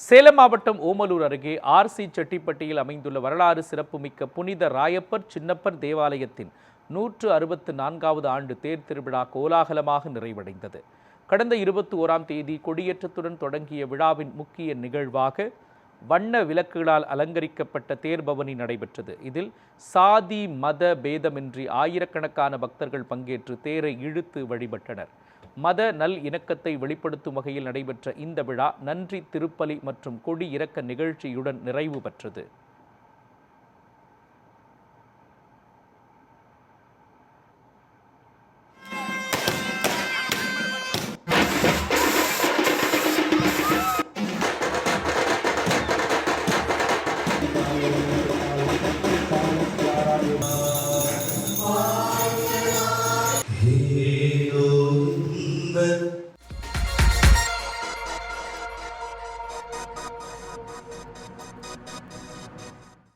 சேலம் மாவட்டம் ஓமலூர் அருகே ஆர்சி செட்டிப்பட்டியில் அமைந்துள்ள வரலாறு சிறப்புமிக்க புனித ராயப்பர் சின்னப்பர் தேவாலயத்தின் 164வது ஆண்டு தேர் திருவிழா கோலாகலமாக நிறைவடைந்தது. கடந்த 21ஆம் தேதி கொடியேற்றத்துடன் தொடங்கிய விழாவின் முக்கிய நிகழ்வாக வண்ண விளக்குகளால் அலங்கரிக்கப்பட்ட தேர்பவனி நடைபெற்றது. இதில் சாதி மத பேதமின்றி ஆயிரக்கணக்கான பக்தர்கள் பங்கேற்று தேரை இழுத்து வழிபட்டனர். மத நல் இணக்கத்தை வெளிப்படுத்தும் வகையில் நடைபெற்ற இந்த விழா நன்றி திருப்பலி மற்றும் கொடி இறக்க நிகழ்ச்சியுடன் நிறைவு பெற்றது.